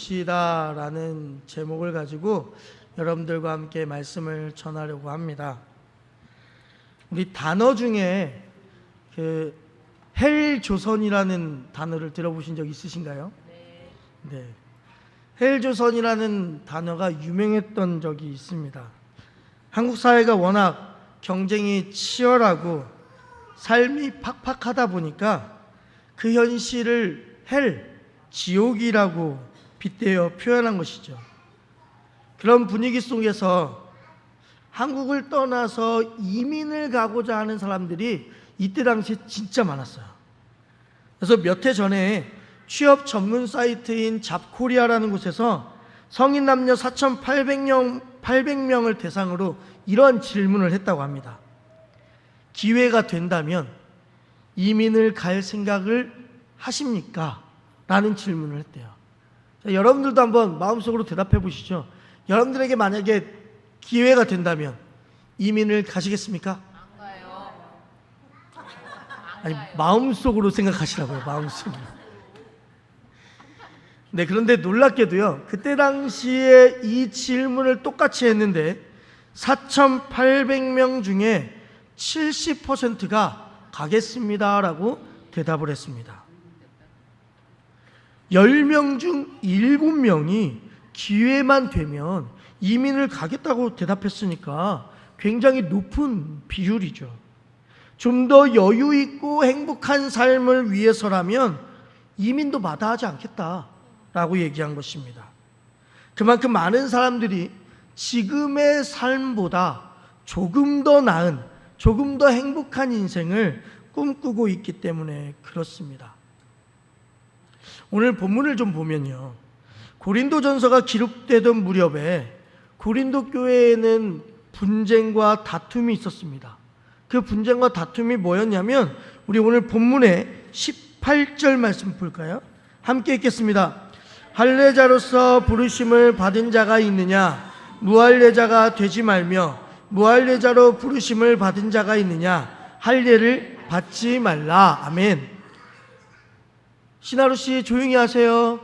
봅시다 라는 제목을 가지고 여러분들과 함께 말씀을 전하려고 합니다. 우리 단어 중에 헬조선이라는 단어를 들어보신 적 있으신가요? 네. 헬조선이라는 단어가 유명했던 적이 있습니다. 한국 사회가 워낙 경쟁이 치열하고 삶이 팍팍하다 보니까 그 현실을 지옥이라고 빗대어 표현한 것이죠. 그런 분위기 속에서 한국을 떠나서 이민을 가고자 하는 사람들이 이때 당시에 진짜 많았어요. 그래서 몇 해 전에 취업 전문 사이트인 잡코리아라는 곳에서 성인 남녀 4,800명을 대상으로 이런 질문을 했다고 합니다. 기회가 된다면 이민을 갈 생각을 하십니까? 라는 질문을 했대요. 자, 여러분들도 한번 마음속으로 대답해 보시죠. 여러분들에게 만약에 기회가 된다면 이민을 가시겠습니까? 안 가요. 아니, 마음속으로 생각하시라고요. 마음속으로. 네, 그런데 놀랍게도요, 그때 당시에 이 질문을 똑같이 했는데 4,800명 중에 70%가 가겠습니다라고 대답을 했습니다. 10명 중 7명이 기회만 되면 이민을 가겠다고 대답했으니까 굉장히 높은 비율이죠. 좀 더 여유 있고 행복한 삶을 위해서라면 이민도 마다하지 않겠다라고 얘기한 것입니다. 그만큼 많은 사람들이 지금의 삶보다 조금 더 나은, 조금 더 행복한 인생을 꿈꾸고 있기 때문에 그렇습니다. 오늘 본문을 좀 보면요, 고린도전서가 기록되던 무렵에 고린도 교회에는 분쟁과 다툼이 있었습니다. 그 분쟁과 다툼이 뭐였냐면 우리 오늘 본문의 18절 말씀 볼까요? 함께 읽겠습니다. 할례자로서 부르심을 받은 자가 있느냐? 무할례자가 되지 말며 무할례자로 부르심을 받은 자가 있느냐? 할례를 받지 말라. 아멘. 신하루 씨 조용히 하세요.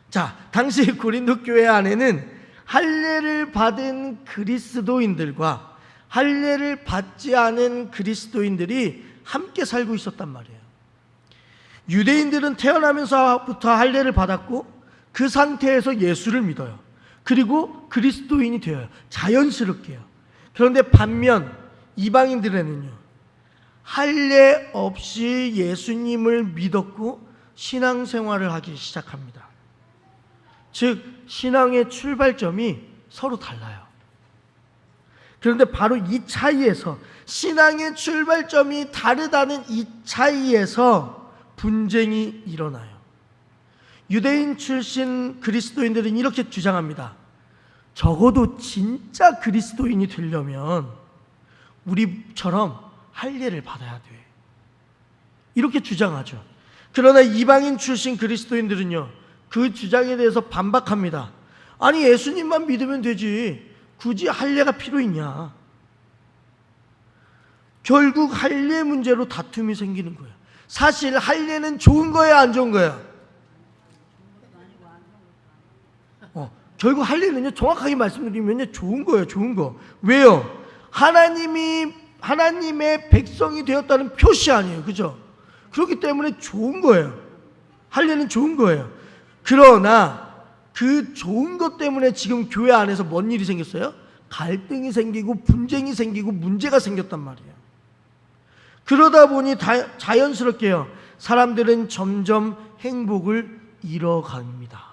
자, 당시 고린도 교회 안에는 할례를 받은 그리스도인들과 할례를 받지 않은 그리스도인들이 함께 살고 있었단 말이에요. 유대인들은 태어나면서부터 할례를 받았고 그 상태에서 예수를 믿어요. 그리고 그리스도인이 되어요. 자연스럽게요. 그런데 반면 이방인들에는요, 할례 없이 예수님을 믿었고 신앙생활을 하기 시작합니다. 즉 신앙의 출발점이 서로 달라요. 그런데 바로 이 차이에서, 신앙의 출발점이 다르다는 이 차이에서 분쟁이 일어나요. 유대인 출신 그리스도인들은 이렇게 주장합니다. 적어도 진짜 그리스도인이 되려면 우리처럼 할례를 받아야 돼. 이렇게 주장하죠. 그러나 이방인 출신 그리스도인들은요, 그 주장에 대해서 반박합니다. 아니, 예수님만 믿으면 되지 굳이 할례가 필요 있냐. 결국 할례 문제로 다툼이 생기는 거예요. 사실 할례는 좋은 거야, 안 좋은 거야? 결국 할례는요, 정확하게 말씀드리면 좋은 거예요. 좋은 거. 왜요? 하나님의 백성이 되었다는 표시 아니에요, 그죠? 그렇기 때문에 좋은 거예요. 할례는 좋은 거예요. 그러나 그 좋은 것 때문에 지금 교회 안에서 뭔 일이 생겼어요? 갈등이 생기고 분쟁이 생기고 문제가 생겼단 말이에요. 그러다 보니 자연스럽게요, 사람들은 점점 행복을 잃어갑니다.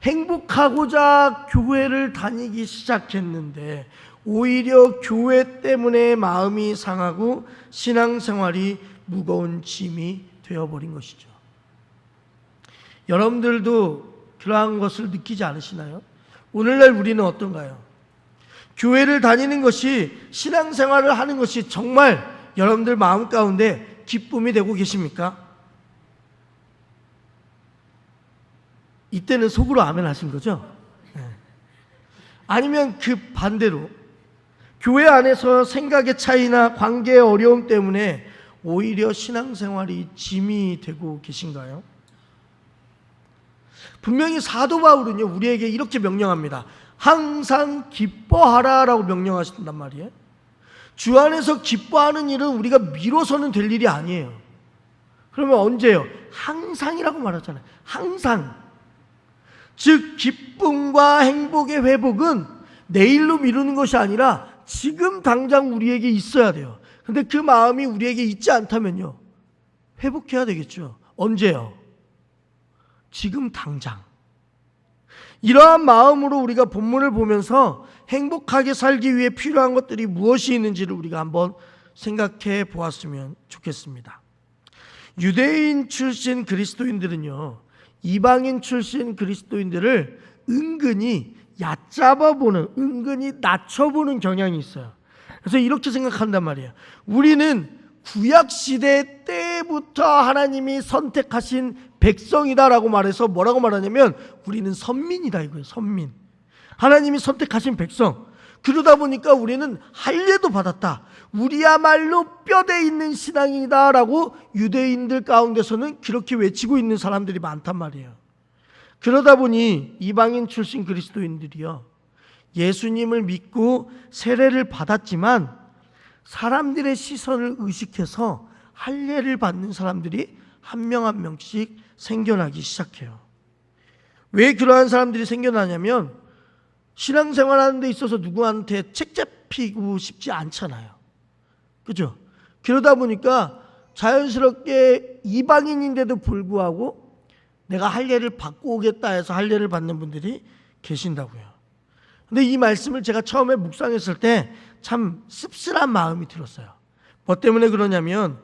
행복하고자 교회를 다니기 시작했는데 오히려 교회 때문에 마음이 상하고 신앙생활이 무거운 짐이 되어버린 것이죠. 여러분들도 그러한 것을 느끼지 않으시나요? 오늘날 우리는 어떤가요? 교회를 다니는 것이, 신앙생활을 하는 것이 정말 여러분들 마음 가운데 기쁨이 되고 계십니까? 이때는 속으로 아멘 하신 거죠? 네. 아니면 그 반대로 교회 안에서 생각의 차이나 관계의 어려움 때문에 오히려 신앙생활이 짐이 되고 계신가요? 분명히 사도 바울은요, 우리에게 이렇게 명령합니다. 항상 기뻐하라라고 명령하신단 말이에요. 주 안에서 기뻐하는 일은 우리가 미뤄서는 될 일이 아니에요. 그러면 언제요? 항상이라고 말하잖아요. 항상. 즉 기쁨과 행복의 회복은 내일로 미루는 것이 아니라 지금 당장 우리에게 있어야 돼요. 근데 그 마음이 우리에게 있지 않다면요, 회복해야 되겠죠. 언제요? 지금 당장. 이러한 마음으로 우리가 본문을 보면서 행복하게 살기 위해 필요한 것들이 무엇이 있는지를 우리가 한번 생각해 보았으면 좋겠습니다. 유대인 출신 그리스도인들은요, 이방인 출신 그리스도인들을 은근히 얕잡아보는, 은근히 낮춰보는 경향이 있어요. 그래서 이렇게 생각한단 말이에요. 우리는 구약시대 때부터 하나님이 선택하신 백성이다라고 말해서 뭐라고 말하냐면 우리는 선민이다 이거예요. 선민. 하나님이 선택하신 백성. 그러다 보니까 우리는 할례도 받았다. 우리야말로 뼈대 있는 신앙이다라고 유대인들 가운데서는 그렇게 외치고 있는 사람들이 많단 말이에요. 그러다 보니 이방인 출신 그리스도인들이요, 예수님을 믿고 세례를 받았지만 사람들의 시선을 의식해서 할례를 받는 사람들이 한 명 한 명씩 생겨나기 시작해요. 왜 그러한 사람들이 생겨나냐면 신앙생활하는 데 있어서 누구한테 책 잡히고 싶지 않잖아요. 그죠? 그러다 보니까 자연스럽게 이방인인데도 불구하고 내가 할례를 받고 오겠다 해서 할례를 받는 분들이 계신다고요. 근데 이 말씀을 제가 처음에 묵상했을 때 참 씁쓸한 마음이 들었어요. 뭐 때문에 그러냐면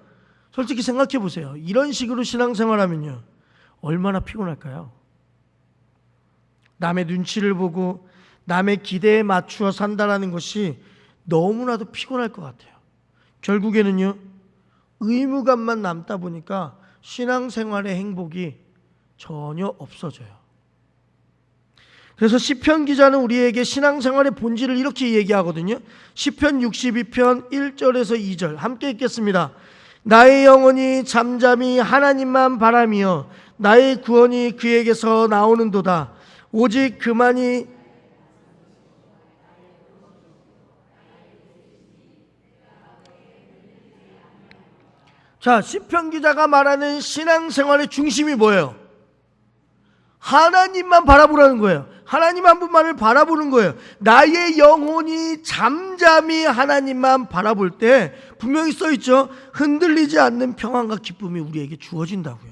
솔직히 생각해 보세요. 이런 식으로 신앙생활하면요, 얼마나 피곤할까요? 남의 눈치를 보고 남의 기대에 맞추어 산다는 것이 너무나도 피곤할 것 같아요. 결국에는요, 의무감만 남다 보니까 신앙생활의 행복이 전혀 없어져요. 그래서 시편 기자는 우리에게 신앙생활의 본질을 이렇게 얘기하거든요. 시편 62편 1절에서 2절 함께 읽겠습니다. 나의 영혼이 잠잠히 하나님만 바라며 나의 구원이 그에게서 나오는도다. 오직 그만이 자, 시편 기자가 말하는 신앙생활의 중심이 뭐예요? 하나님만 바라보라는 거예요. 하나님 한 분만을 바라보는 거예요. 나의 영혼이 잠잠히 하나님만 바라볼 때 분명히 써있죠. 흔들리지 않는 평안과 기쁨이 우리에게 주어진다고요.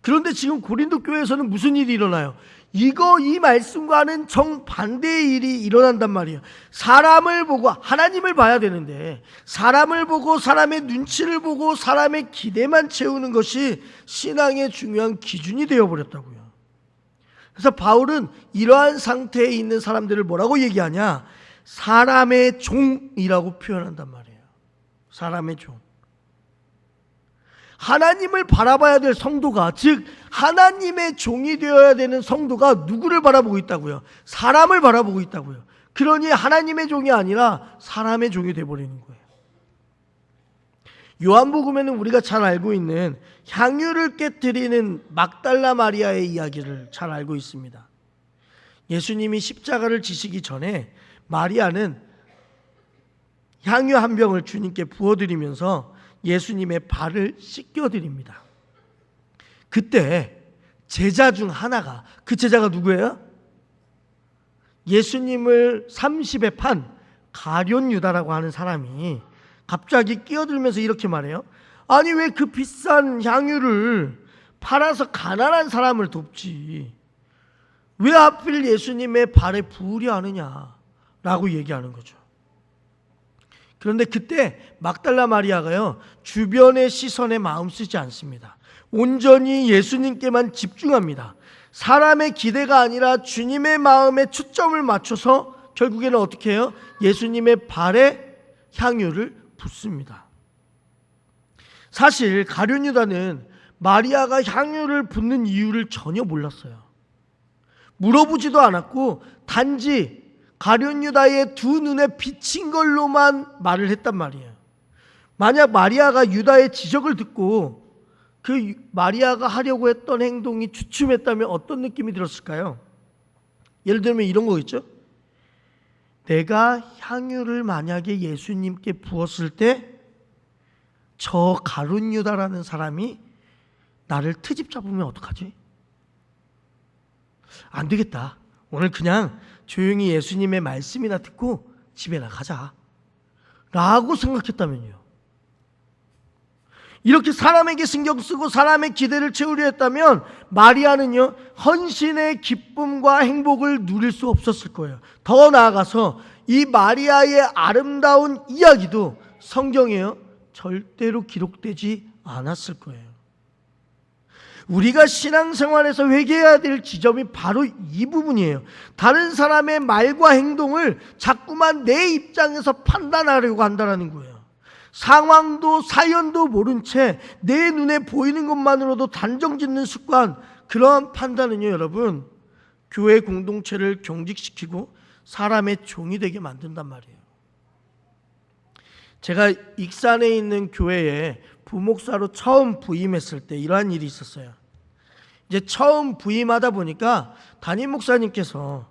그런데 지금 고린도 교회에서는 무슨 일이 일어나요? 이 말씀과는 정반대의 일이 일어난단 말이에요. 사람을 보고 하나님을 봐야 되는데 사람을 보고 사람의 눈치를 보고 사람의 기대만 채우는 것이 신앙의 중요한 기준이 되어버렸다고요. 그래서 바울은 이러한 상태에 있는 사람들을 뭐라고 얘기하냐? 사람의 종이라고 표현한단 말이에요. 사람의 종. 하나님을 바라봐야 될 성도가, 즉 하나님의 종이 되어야 되는 성도가 누구를 바라보고 있다고요? 사람을 바라보고 있다고요. 그러니 하나님의 종이 아니라 사람의 종이 되어버리는 거예요. 요한복음에는 우리가 잘 알고 있는 향유를 깨뜨리는 막달라 마리아의 이야기를 잘 알고 있습니다. 예수님이 십자가를 지시기 전에 마리아는 향유 한 병을 주님께 부어드리면서 예수님의 발을 씻겨드립니다. 그때 제자 중 하나가, 그 제자가 누구예요? 예수님을 30에 판 가룟 유다라고 하는 사람이 갑자기 끼어들면서 이렇게 말해요. 아니 왜 그 비싼 향유를 팔아서 가난한 사람을 돕지? 왜 하필 예수님의 발에 부으려 하느냐라고 얘기하는 거죠. 그런데 그때 막달라 마리아가요, 주변의 시선에 마음 쓰지 않습니다. 온전히 예수님께만 집중합니다. 사람의 기대가 아니라 주님의 마음에 초점을 맞춰서 결국에는 어떻게 해요? 예수님의 발에 향유를 붓습니다. 사실 가룟 유다는 마리아가 향유를 붓는 이유를 전혀 몰랐어요. 물어보지도 않았고 단지 가룟 유다의 두 눈에 비친 걸로만 말을 했단 말이에요. 만약 마리아가 유다의 지적을 듣고 그 마리아가 하려고 했던 행동이 주춤했다면 어떤 느낌이 들었을까요? 예를 들면 이런 거겠죠? 내가 향유를 만약에 예수님께 부었을 때 저 가룟 유다라는 사람이 나를 트집 잡으면 어떡하지? 안 되겠다. 오늘 그냥 조용히 예수님의 말씀이나 듣고 집에 나가자 라고 생각했다면요, 이렇게 사람에게 신경 쓰고 사람의 기대를 채우려 했다면 마리아는요, 헌신의 기쁨과 행복을 누릴 수 없었을 거예요. 더 나아가서 이 마리아의 아름다운 이야기도 성경에요 절대로 기록되지 않았을 거예요. 우리가 신앙생활에서 회개해야 될 지점이 바로 이 부분이에요. 다른 사람의 말과 행동을 자꾸만 내 입장에서 판단하려고 한다는 거예요. 상황도 사연도 모른 채 내 눈에 보이는 것만으로도 단정짓는 습관, 그러한 판단은요, 여러분, 교회 공동체를 경직시키고 사람의 종이 되게 만든단 말이에요. 제가 익산에 있는 교회에 부목사로 처음 부임했을 때 이러한 일이 있었어요. 이제 처음 부임하다 보니까 담임 목사님께서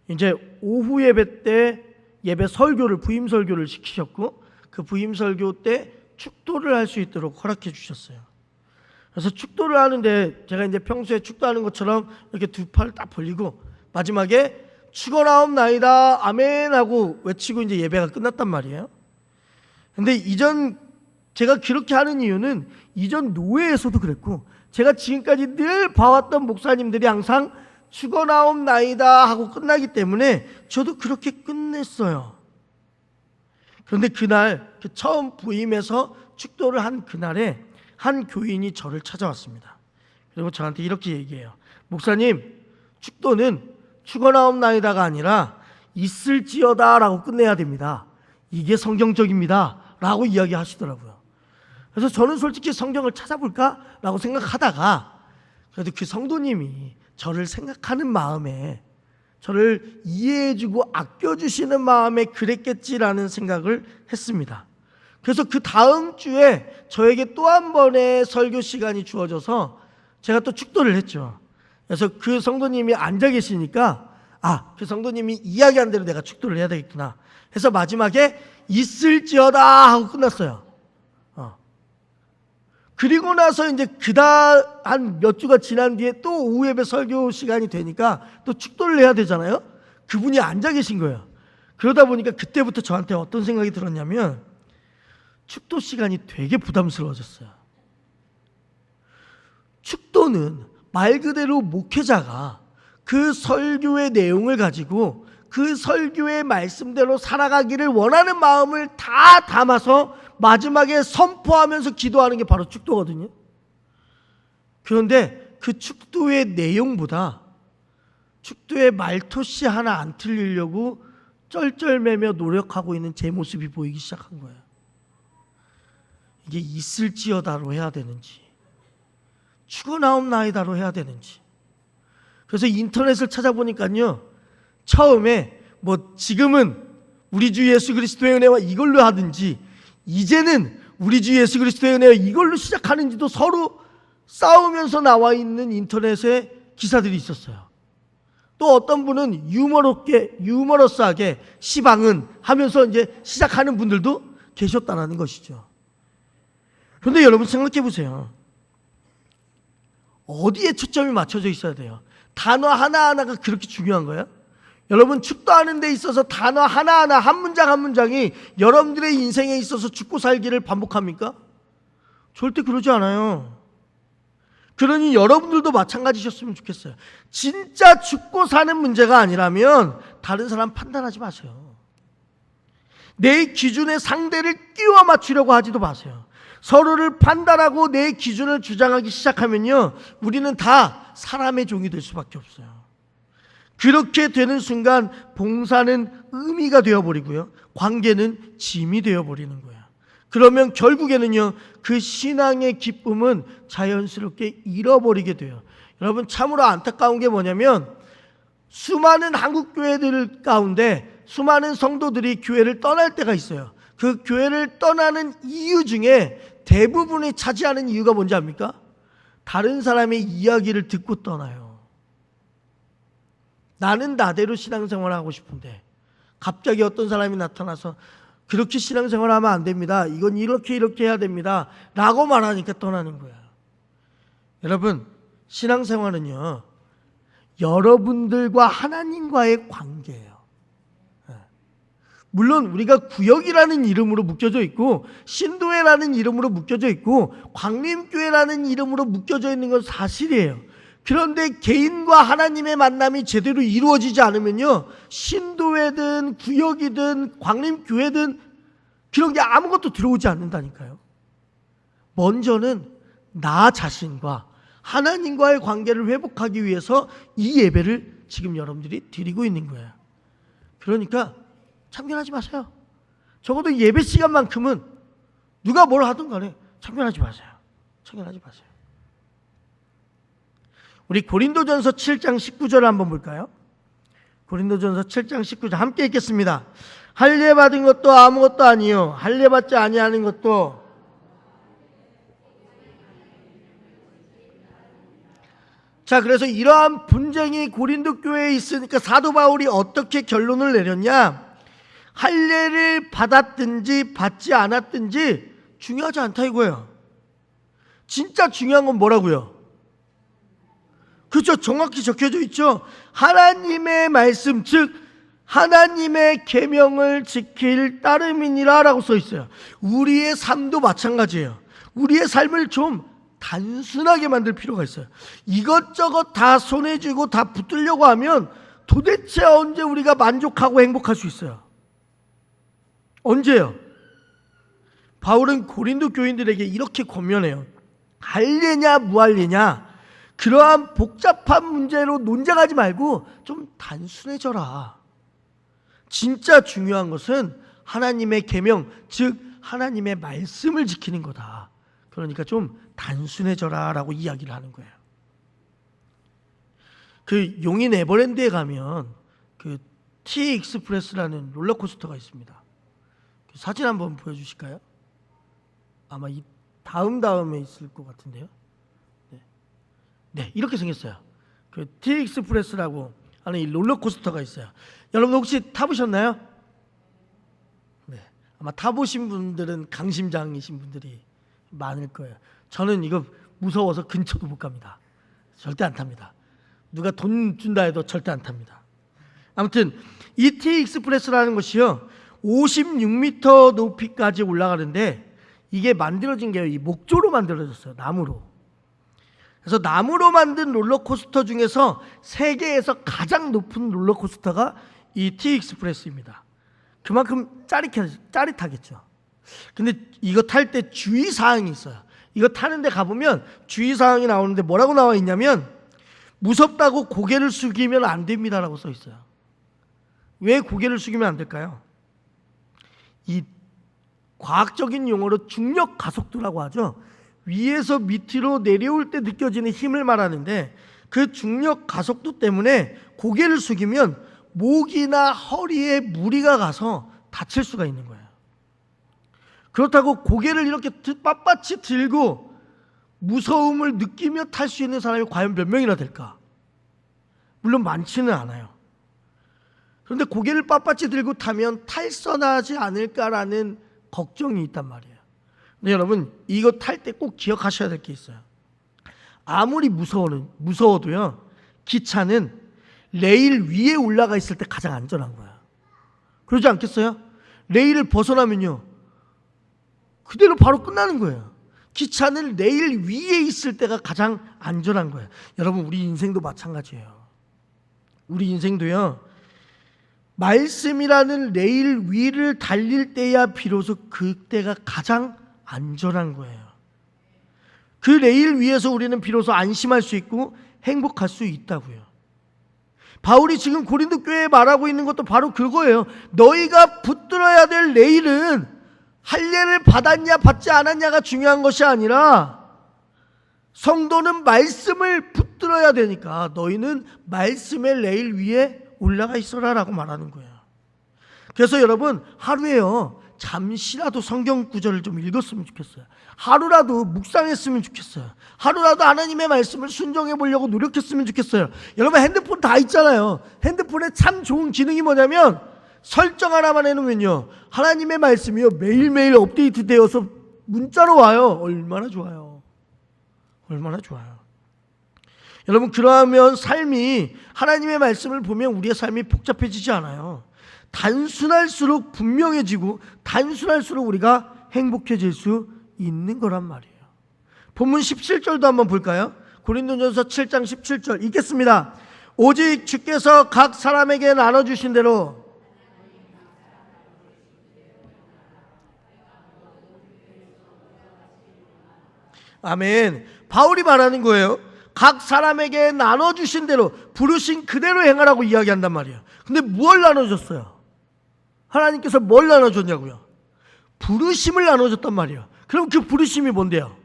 이제 오후 예배 때 예배 설교를, 부임 설교를 시키셨고, 그 부임 설교 때 축도를 할 수 있도록 허락해 주셨어요. 그래서 축도를 하는데 제가 이제 평소에 축도하는 것처럼 이렇게 두 팔 딱 벌리고 마지막에 축원하옵나이다 아멘 하고 외치고 이제 예배가 끝났단 말이에요. 근데 이전 제가 그렇게 하는 이유는 이전 노회에서도 그랬고, 제가 지금까지 늘 봐왔던 목사님들이 항상 축원하옵나이다 하고 끝나기 때문에 저도 그렇게 끝냈어요. 그런데 그날 처음 부임해서 축도를 한 그날에 한 교인이 저를 찾아왔습니다. 그리고 저한테 이렇게 얘기해요. 목사님, 축도는 축원하옵나이다가 아니라 있을지어다 라고 끝내야 됩니다. 이게 성경적입니다 라고 이야기하시더라고요. 그래서 저는 솔직히 성경을 찾아볼까 라고 생각하다가 그래도 그 성도님이 저를 생각하는 마음에, 저를 이해해주고 아껴주시는 마음에 그랬겠지라는 생각을 했습니다. 그래서 그 다음 주에 저에게 또 한 번의 설교 시간이 주어져서 제가 또 축도를 했죠. 그래서 그 성도님이 앉아 계시니까 그 성도님이 이야기한 대로 내가 축도를 해야 되겠구나 해서 마지막에 있을지어다 하고 끝났어요. 그리고 나서 이제 그다음 한 몇 주가 지난 뒤에 또 오후 예배 설교 시간이 되니까 또 축도를 해야 되잖아요. 그분이 앉아 계신 거예요. 그러다 보니까 그때부터 저한테 어떤 생각이 들었냐면 축도 시간이 되게 부담스러워졌어요. 축도는 말 그대로 목회자가 그 설교의 내용을 가지고 그 설교의 말씀대로 살아가기를 원하는 마음을 다 담아서 마지막에 선포하면서 기도하는 게 바로 축도거든요. 그런데 그 축도의 내용보다 축도의 말토씨 하나 안 틀리려고 쩔쩔매며 노력하고 있는 제 모습이 보이기 시작한 거예요. 이게 있을지어다로 해야 되는지 축원하옵나이다로 해야 되는지. 그래서 인터넷을 찾아보니까요, 처음에 지금은 우리 주 예수 그리스도의 은혜와 이걸로 하든지 이제는 우리 주 예수 그리스도의 은혜와 이걸로 시작하는지도 서로 싸우면서 나와 있는 인터넷에 기사들이 있었어요. 또 어떤 분은 유머러스하게 시방은 하면서 이제 시작하는 분들도 계셨다는 것이죠. 그런데 여러분 생각해 보세요. 어디에 초점이 맞춰져 있어야 돼요? 단어 하나하나가 그렇게 중요한 거예요? 여러분 축도하는 데 있어서 단어 하나하나 한 문장 한 문장이 여러분들의 인생에 있어서 죽고 살기를 반복합니까? 절대 그러지 않아요. 그러니 여러분들도 마찬가지셨으면 좋겠어요. 진짜 죽고 사는 문제가 아니라면 다른 사람 판단하지 마세요. 내 기준에 상대를 끼워 맞추려고 하지도 마세요. 서로를 판단하고 내 기준을 주장하기 시작하면요, 우리는 다 사람의 종이 될 수밖에 없어요. 그렇게 되는 순간 봉사는 의미가 되어버리고요, 관계는 짐이 되어버리는 거예요. 그러면 결국에는요, 그 신앙의 기쁨은 자연스럽게 잃어버리게 돼요. 여러분 참으로 안타까운 게 뭐냐면 수많은 한국 교회들 가운데 수많은 성도들이 교회를 떠날 때가 있어요. 그 교회를 떠나는 이유 중에 대부분이 차지하는 이유가 뭔지 압니까? 다른 사람의 이야기를 듣고 떠나요. 나는 나대로 신앙생활을 하고 싶은데 갑자기 어떤 사람이 나타나서 그렇게 신앙생활하면 안 됩니다. 이건 이렇게 해야 됩니다. 라고 말하니까 떠나는 거야. 여러분, 신앙생활은요, 여러분들과 하나님과의 관계예요. 물론 우리가 구역이라는 이름으로 묶여져 있고 신도회라는 이름으로 묶여져 있고 광림교회라는 이름으로 묶여져 있는 건 사실이에요. 그런데 개인과 하나님의 만남이 제대로 이루어지지 않으면요, 신도회든 구역이든 광림교회든 그런 게 아무것도 들어오지 않는다니까요. 먼저는 나 자신과 하나님과의 관계를 회복하기 위해서 이 예배를 지금 여러분들이 드리고 있는 거예요. 그러니까 참견하지 마세요. 적어도 예배 시간만큼은 누가 뭘 하든 간에 참견하지 마세요. 참견하지 마세요. 우리 고린도전서 7장 19절을 한번 볼까요? 고린도전서 7장 19절 함께 읽겠습니다. 할례 받은 것도 아무것도 아니요 할례 받지 아니하는 것도 자, 그래서 이러한 분쟁이 고린도 교회에 있으니까 사도 바울이 어떻게 결론을 내렸냐? 할례를 받았든지 받지 않았든지 중요하지 않다 이거예요. 진짜 중요한 건 뭐라고요? 그렇죠. 정확히 적혀져 있죠. 하나님의 말씀, 즉 하나님의 계명을 지킬 따름이니라 라고 써 있어요. 우리의 삶도 마찬가지예요. 우리의 삶을 좀 단순하게 만들 필요가 있어요. 이것저것 다 손에 쥐고 다 붙들려고 하면 도대체 언제 우리가 만족하고 행복할 수 있어요? 언제요? 바울은 고린도 교인들에게 이렇게 권면해요. 할례냐 무할례냐 그러한 복잡한 문제로 논쟁하지 말고 좀 단순해져라. 진짜 중요한 것은 하나님의 계명, 즉 하나님의 말씀을 지키는 거다. 그러니까 좀 단순해져라 라고 이야기를 하는 거예요. 그 용인 에버랜드에 가면 그 T 익스프레스라는 롤러코스터가 있습니다. 그 사진 한번 보여주실까요? 아마 이 다음에 있을 것 같은데요. 네, 이렇게 생겼어요. 그 T 익스프레스라고 하는 이 롤러코스터가 있어요. 여러분 혹시 타보셨나요? 네, 아마 타보신 분들은 강심장이신 분들이 많을 거예요. 저는 이거 무서워서 근처도 못 갑니다. 절대 안 탑니다. 누가 돈 준다 해도 절대 안 탑니다. 아무튼 이 T 익스프레스라는 것이요 56m 높이까지 올라가는데 이게 만들어진 게 이 목조로 만들어졌어요. 나무로. 그래서 나무로 만든 롤러코스터 중에서 세계에서 가장 높은 롤러코스터가 이 T 익스프레스입니다. 그만큼 짜릿하겠죠. 근데 이거 탈 때 주의사항이 있어요. 이거 타는데 가보면 주의사항이 나오는데 뭐라고 나와 있냐면 무섭다고 고개를 숙이면 안 됩니다라고 써 있어요. 왜 고개를 숙이면 안 될까요? 이 과학적인 용어로 중력 가속도라고 하죠. 위에서 밑으로 내려올 때 느껴지는 힘을 말하는데 그 중력 가속도 때문에 고개를 숙이면 목이나 허리에 무리가 가서 다칠 수가 있는 거예요. 그렇다고 고개를 이렇게 빳빳이 들고 무서움을 느끼며 탈 수 있는 사람이 과연 몇 명이나 될까? 물론 많지는 않아요. 그런데 고개를 빳빳이 들고 타면 탈선하지 않을까라는 걱정이 있단 말이에요. 근데 여러분 이거 탈 때 꼭 기억하셔야 될 게 있어요. 아무리 무서워도요 기차는 레일 위에 올라가 있을 때 가장 안전한 거야. 그러지 않겠어요? 레일을 벗어나면요 그대로 바로 끝나는 거예요. 기차는 레일 위에 있을 때가 가장 안전한 거예요. 여러분 우리 인생도 마찬가지예요. 우리 인생도요 말씀이라는 레일 위를 달릴 때야 비로소 그때가 가장 안전한 거예요. 그 레일 위에서 우리는 비로소 안심할 수 있고 행복할 수 있다고요. 바울이 지금 고린도 교회에 말하고 있는 것도 바로 그거예요. 너희가 붙들어야 될 레일은 할례를 받았냐 받지 않았냐가 중요한 것이 아니라 성도는 말씀을 붙들어야 되니까 너희는 말씀의 레일 위에 올라가 있어라 라고 말하는 거예요. 그래서 여러분 하루에요 잠시라도 성경 구절을 좀 읽었으면 좋겠어요. 하루라도 묵상했으면 좋겠어요. 하루라도 하나님의 말씀을 순종해 보려고 노력했으면 좋겠어요. 여러분 핸드폰 다 있잖아요. 핸드폰에 참 좋은 기능이 뭐냐면 설정 하나만 해놓으면요, 하나님의 말씀이요 매일매일 업데이트 되어서 문자로 와요. 얼마나 좋아요. 얼마나 좋아요. 여러분, 그러면 삶이, 하나님의 말씀을 보면 우리의 삶이 복잡해지지 않아요. 단순할수록 분명해지고 단순할수록 우리가 행복해질 수 있는 거란 말이에요. 본문 17절도 한번 볼까요? 고린도전서 7장 17절 읽겠습니다. 오직 주께서 각 사람에게 나눠주신 대로 아멘. 바울이 말하는 거예요. 각 사람에게 나눠주신 대로, 부르신 그대로 행하라고 이야기한단 말이에요. 근데 뭘 나눠줬어요? 하나님께서 뭘 나눠줬냐고요? 부르심을 나눠줬단 말이에요. 그럼 그 부르심이 뭔데요?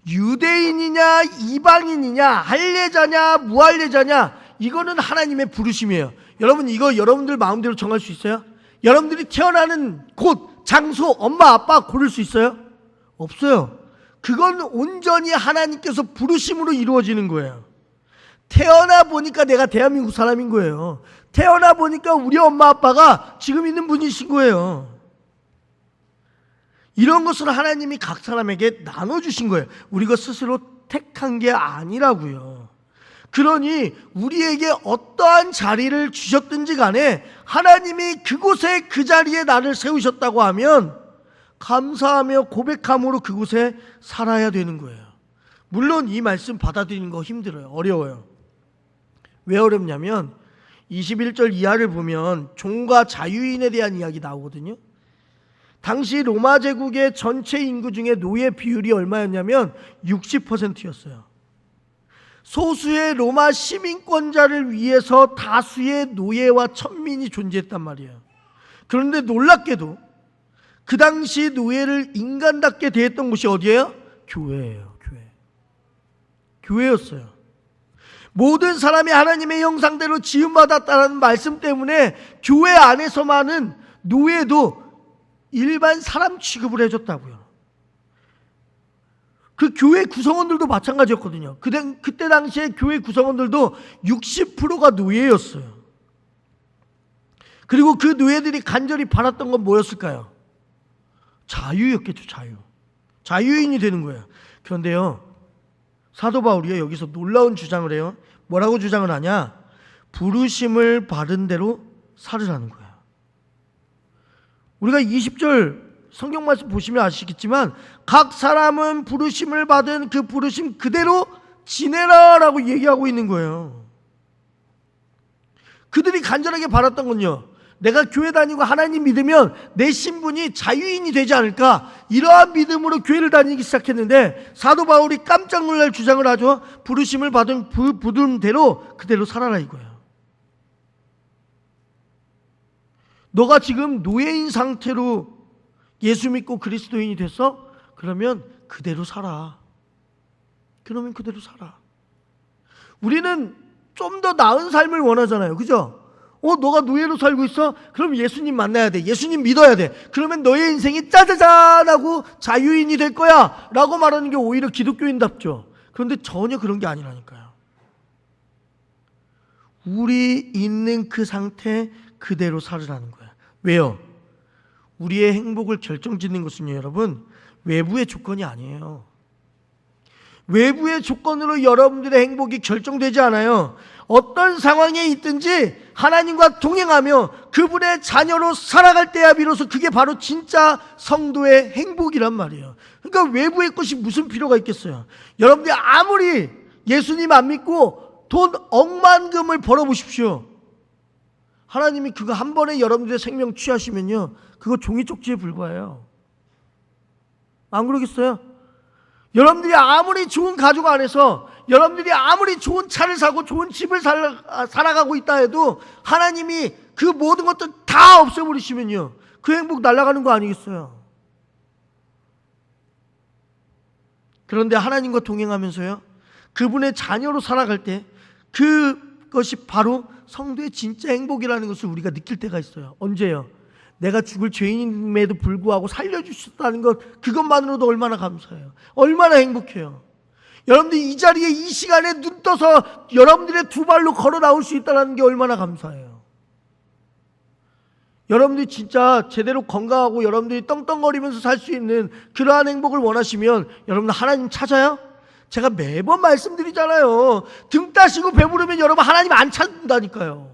유대인이냐 이방인이냐 할례자냐 무할례자냐, 이거는 하나님의 부르심이에요. 여러분, 이거 여러분들 마음대로 정할 수 있어요? 여러분들이 태어나는 곳, 장소, 엄마 아빠 고를 수 있어요? 없어요. 그건 온전히 하나님께서 부르심으로 이루어지는 거예요. 태어나 보니까 내가 대한민국 사람인 거예요. 태어나 보니까 우리 엄마 아빠가 지금 있는 분이신 거예요. 이런 것을 하나님이 각 사람에게 나눠주신 거예요. 우리가 스스로 택한 게 아니라고요. 그러니 우리에게 어떠한 자리를 주셨든지 간에 하나님이 그곳에 그 자리에 나를 세우셨다고 하면 감사하며 고백함으로 그곳에 살아야 되는 거예요. 물론 이 말씀 받아들이는 거 힘들어요. 어려워요. 왜 어렵냐면 21절 이하를 보면 종과 자유인에 대한 이야기 나오거든요. 당시 로마 제국의 전체 인구 중에 노예 비율이 얼마였냐면 60%였어요. 소수의 로마 시민권자를 위해서 다수의 노예와 천민이 존재했단 말이에요. 그런데 놀랍게도 그 당시 노예를 인간답게 대했던 곳이 어디예요? 교회예요. 교회였어요. 모든 사람이 하나님의 형상대로 지음받았다는 말씀 때문에 교회 안에서만은 노예도 일반 사람 취급을 해줬다고요. 그 교회 구성원들도 마찬가지였거든요. 그때 당시에 교회 구성원들도 60%가 노예였어요. 그리고 그 노예들이 간절히 바랐던 건 뭐였을까요? 자유였겠죠. 자유인이 되는 거예요. 그런데요, 사도 바울이 여기서 놀라운 주장을 해요. 뭐라고 주장을 하냐? 부르심을 받은 대로 살으라는 거예요. 우리가 20절 성경 말씀 보시면 아시겠지만 각 사람은 부르심을 받은 그 부르심 그대로 지내라라고 얘기하고 있는 거예요. 그들이 간절하게 바랐던 건요, 내가 교회 다니고 하나님 믿으면 내 신분이 자유인이 되지 않을까, 이러한 믿음으로 교회를 다니기 시작했는데 사도 바울이 깜짝 놀랄 주장을 하죠. 부르심을 받은 부름대로 그대로 살아라 이거예요. 너가 지금 노예인 상태로 예수 믿고 그리스도인이 됐어? 그러면 그대로 살아. 그러면 그대로 살아. 우리는 좀 더 나은 삶을 원하잖아요. 그죠? 너가 노예로 살고 있어? 그럼 예수님 만나야 돼. 예수님 믿어야 돼. 그러면 너의 인생이 짜자잔하고 자유인이 될 거야 라고 말하는 게 오히려 기독교인답죠. 그런데 전혀 그런 게 아니라니까요. 우리 있는 그 상태 그대로 살으라는 거야. 왜요? 우리의 행복을 결정짓는 것은요, 여러분, 외부의 조건이 아니에요. 외부의 조건으로 여러분들의 행복이 결정되지 않아요. 어떤 상황에 있든지 하나님과 동행하며 그분의 자녀로 살아갈 때야 비로소 그게 바로 진짜 성도의 행복이란 말이에요. 그러니까 외부의 것이 무슨 필요가 있겠어요. 여러분들이 아무리 예수님 안 믿고 돈 억만금을 벌어보십시오. 하나님이 그거 한 번에 여러분들의 생명 취하시면요, 그거 종이 쪽지에 불과해요. 안 그러겠어요? 여러분들이 아무리 좋은 가족 안에서, 여러분들이 아무리 좋은 차를 사고 좋은 집을 살아가고 있다 해도 하나님이 그 모든 것들 다 없애버리시면요, 그 행복 날아가는 거 아니겠어요? 그런데 하나님과 동행하면서요, 그분의 자녀로 살아갈 때 그것이 바로 성도의 진짜 행복이라는 것을 우리가 느낄 때가 있어요. 언제요? 내가 죽을 죄인임에도 불구하고 살려주셨다는 것, 그것만으로도 얼마나 감사해요. 얼마나 행복해요. 여러분들이 이 자리에 이 시간에 눈 떠서 여러분들의 두 발로 걸어 나올 수 있다는 게 얼마나 감사해요. 여러분들이 진짜 제대로 건강하고 여러분들이 떵떵거리면서 살 수 있는 그러한 행복을 원하시면 여러분 하나님 찾아요? 제가 매번 말씀드리잖아요. 등 따시고 배부르면 여러분 하나님 안 찾는다니까요.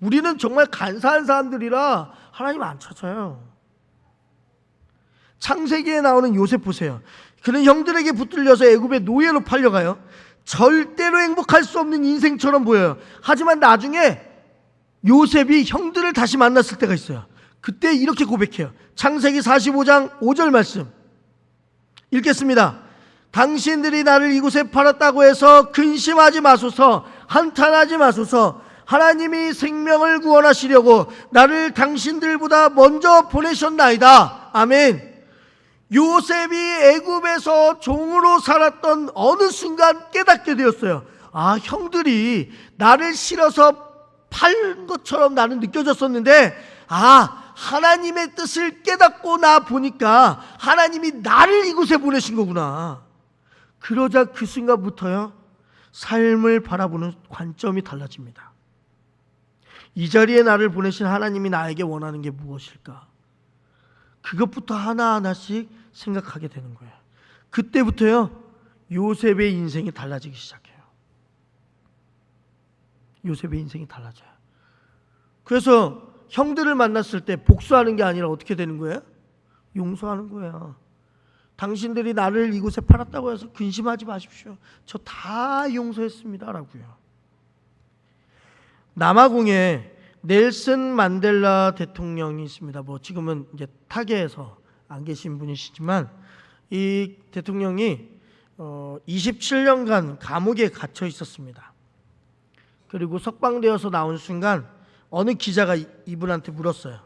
우리는 정말 간사한 사람들이라 하나님 안 찾아요. 창세기에 나오는 요셉 보세요. 그는 형들에게 붙들려서 애굽의 노예로 팔려가요. 절대로 행복할 수 없는 인생처럼 보여요. 하지만 나중에 요셉이 형들을 다시 만났을 때가 있어요. 그때 이렇게 고백해요. 창세기 45장 5절 말씀 읽겠습니다. 당신들이 나를 이곳에 팔았다고 해서 근심하지 마소서, 한탄하지 마소서. 하나님이 생명을 구원하시려고 나를 당신들보다 먼저 보내셨나이다. 아멘. 요셉이 애굽에서 종으로 살았던 어느 순간 깨닫게 되었어요. 아, 형들이 나를 실어서 팔 것처럼 나는 느껴졌었는데, 아, 하나님의 뜻을 깨닫고 나 보니까 하나님이 나를 이곳에 보내신 거구나. 그러자 그 순간부터요, 삶을 바라보는 관점이 달라집니다. 이 자리에 나를 보내신 하나님이 나에게 원하는 게 무엇일까? 그것부터 하나하나씩 생각하게 되는 거예요. 그때부터요, 요셉의 인생이 달라지기 시작해요. 요셉의 인생이 달라져요. 그래서 형들을 만났을 때 복수하는 게 아니라 어떻게 되는 거예요? 용서하는 거예요. 당신들이 나를 이곳에 팔았다고 해서 근심하지 마십시오. 저 다 용서했습니다. 라고요. 남아공에 넬슨 만델라 대통령이 있습니다. 뭐 지금은 이제 타계에서 안 계신 분이시지만 이 대통령이 27년간 감옥에 갇혀 있었습니다. 그리고 석방되어서 나온 순간 어느 기자가 이분한테 물었어요.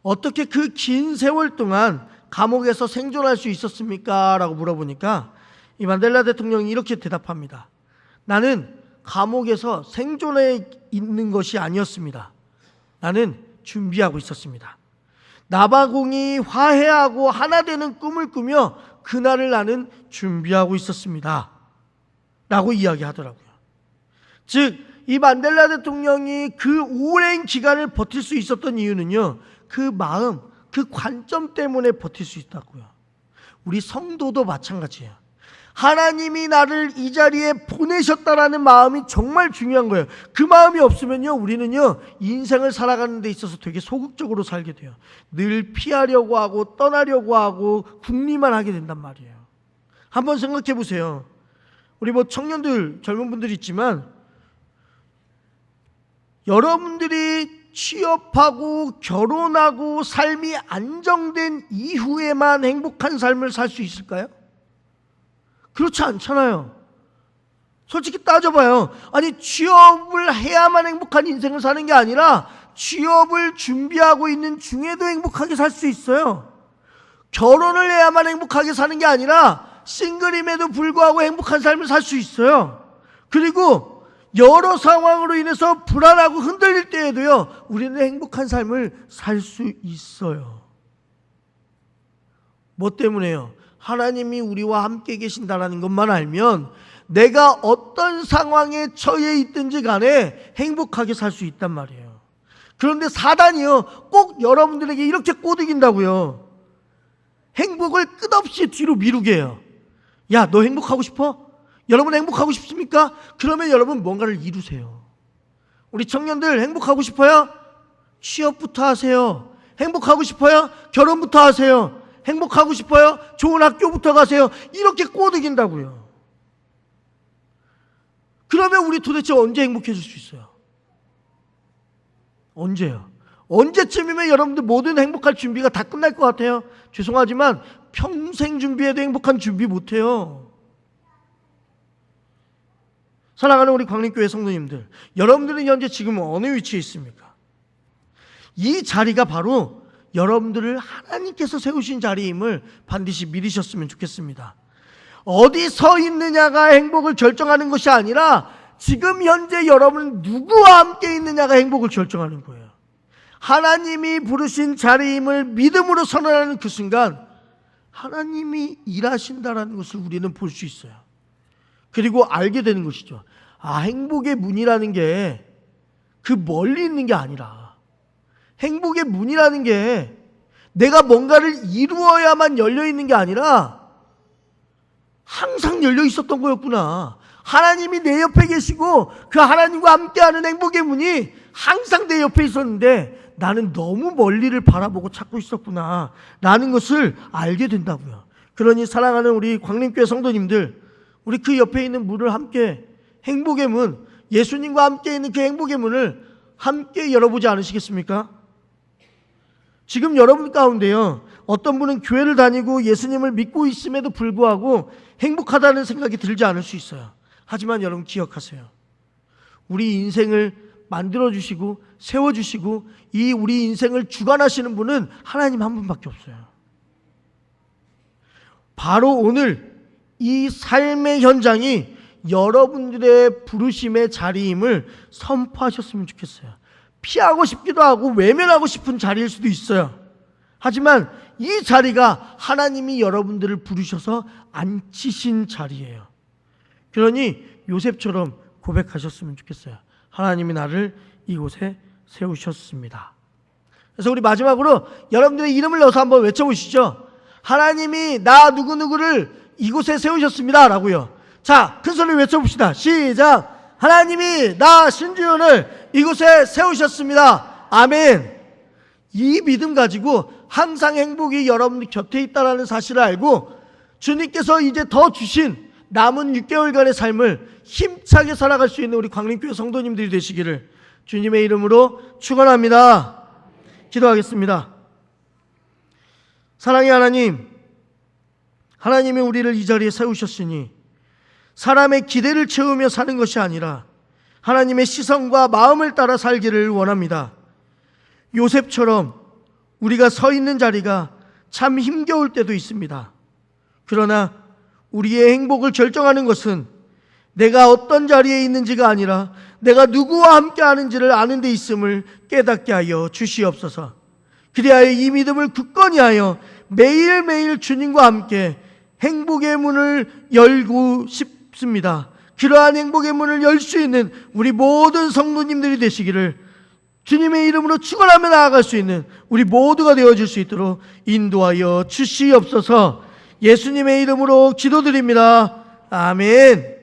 어떻게 그 긴 세월 동안 감옥에서 생존할 수 있었습니까? 라고 물어보니까 이 만델라 대통령이 이렇게 대답합니다. 나는 감옥에서 생존해 있는 것이 아니었습니다. 나는 준비하고 있었습니다. 남아공이 화해하고 하나 되는 꿈을 꾸며 그날을 나는 준비하고 있었습니다. 라고 이야기하더라고요. 즉, 이 만델라 대통령이 그 오랜 기간을 버틸 수 있었던 이유는요, 그 마음, 그 관점 때문에 버틸 수 있다고요. 우리 성도도 마찬가지예요. 하나님이 나를 이 자리에 보내셨다라는 마음이 정말 중요한 거예요. 그 마음이 없으면요, 우리는요, 인생을 살아가는 데 있어서 되게 소극적으로 살게 돼요. 늘 피하려고 하고 떠나려고 하고 궁리만 하게 된단 말이에요. 한번 생각해 보세요. 우리 뭐 청년들, 젊은 분들 있지만 여러분들이 취업하고 결혼하고 삶이 안정된 이후에만 행복한 삶을 살 수 있을까요? 그렇지 않잖아요. 솔직히 따져봐요. 아니, 취업을 해야만 행복한 인생을 사는 게 아니라 취업을 준비하고 있는 중에도 행복하게 살 수 있어요. 결혼을 해야만 행복하게 사는 게 아니라 싱글임에도 불구하고 행복한 삶을 살 수 있어요. 그리고 여러 상황으로 인해서 불안하고 흔들릴 때에도요, 우리는 행복한 삶을 살 수 있어요. 뭐 때문에요? 하나님이 우리와 함께 계신다는 것만 알면 내가 어떤 상황에 처해 있든지 간에 행복하게 살 수 있단 말이에요. 그런데 사단이요, 꼭 여러분들에게 이렇게 꼬드긴다고요. 행복을 끝없이 뒤로 미루게 해요. 야, 너 행복하고 싶어? 여러분 행복하고 싶습니까? 그러면 여러분 뭔가를 이루세요. 우리 청년들 행복하고 싶어요? 취업부터 하세요. 행복하고 싶어요? 결혼부터 하세요. 행복하고 싶어요? 좋은 학교부터 가세요. 이렇게 꼬드긴다고요. 그러면 우리 도대체 언제 행복해질 수 있어요? 언제요? 언제쯤이면 여러분들 모든 행복할 준비가 다 끝날 것 같아요? 죄송하지만 평생 준비해도 행복한 준비 못해요. 사랑하는 우리 광림교회 성도님들, 여러분들은 현재 지금 어느 위치에 있습니까? 이 자리가 바로 여러분들을 하나님께서 세우신 자리임을 반드시 믿으셨으면 좋겠습니다. 어디 서 있느냐가 행복을 결정하는 것이 아니라 지금 현재 여러분은 누구와 함께 있느냐가 행복을 결정하는 거예요. 하나님이 부르신 자리임을 믿음으로 선언하는 그 순간 하나님이 일하신다라는 것을 우리는 볼 수 있어요. 그리고 알게 되는 것이죠. 행복의 문이라는 게 그 멀리 있는 게 아니라, 행복의 문이라는 게 내가 뭔가를 이루어야만 열려 있는 게 아니라 항상 열려 있었던 거였구나. 하나님이 내 옆에 계시고 그 하나님과 함께하는 행복의 문이 항상 내 옆에 있었는데 나는 너무 멀리를 바라보고 찾고 있었구나 라는 것을 알게 된다고요. 그러니 사랑하는 우리 광림교회 성도님들, 우리 그 옆에 있는 문을 함께, 행복의 문, 예수님과 함께 있는 그 행복의 문을 함께 열어보지 않으시겠습니까? 지금 여러분 가운데요, 어떤 분은 교회를 다니고 예수님을 믿고 있음에도 불구하고 행복하다는 생각이 들지 않을 수 있어요. 하지만 여러분 기억하세요. 우리 인생을 만들어주시고 세워주시고 이 우리 인생을 주관하시는 분은 하나님 한 분밖에 없어요. 바로 오늘 이 삶의 현장이 여러분들의 부르심의 자리임을 선포하셨으면 좋겠어요. 피하고 싶기도 하고 외면하고 싶은 자리일 수도 있어요. 하지만 이 자리가 하나님이 여러분들을 부르셔서 앉히신 자리예요. 그러니 요셉처럼 고백하셨으면 좋겠어요. 하나님이 나를 이곳에 세우셨습니다. 그래서 우리 마지막으로 여러분들의 이름을 넣어서 한번 외쳐보시죠. 하나님이 나 누구누구를 이곳에 세우셨습니다 라고요. 자, 큰 소리로 외쳐봅시다. 시작. 하나님이 나 신주현을 이곳에 세우셨습니다. 아멘. 이 믿음 가지고 항상 행복이 여러분 곁에 있다는 사실을 알고 주님께서 이제 더 주신 남은 6개월간의 삶을 힘차게 살아갈 수 있는 우리 광림교회 성도님들이 되시기를 주님의 이름으로 축원합니다. 기도하겠습니다. 사랑의 하나님, 하나님이 우리를 이 자리에 세우셨으니 사람의 기대를 채우며 사는 것이 아니라 하나님의 시선과 마음을 따라 살기를 원합니다. 요셉처럼 우리가 서 있는 자리가 참 힘겨울 때도 있습니다. 그러나 우리의 행복을 결정하는 것은 내가 어떤 자리에 있는지가 아니라 내가 누구와 함께 하는지를 아는 데 있음을 깨닫게 하여 주시옵소서. 그리하여 이 믿음을 굳건히 하여 매일매일 주님과 함께 행복의 문을 열고 싶습니다. 그러한 행복의 문을 열 수 있는 우리 모든 성도님들이 되시기를 주님의 이름으로 축원하며 나아갈 수 있는 우리 모두가 되어줄 수 있도록 인도하여 주시옵소서. 예수님의 이름으로 기도드립니다. 아멘.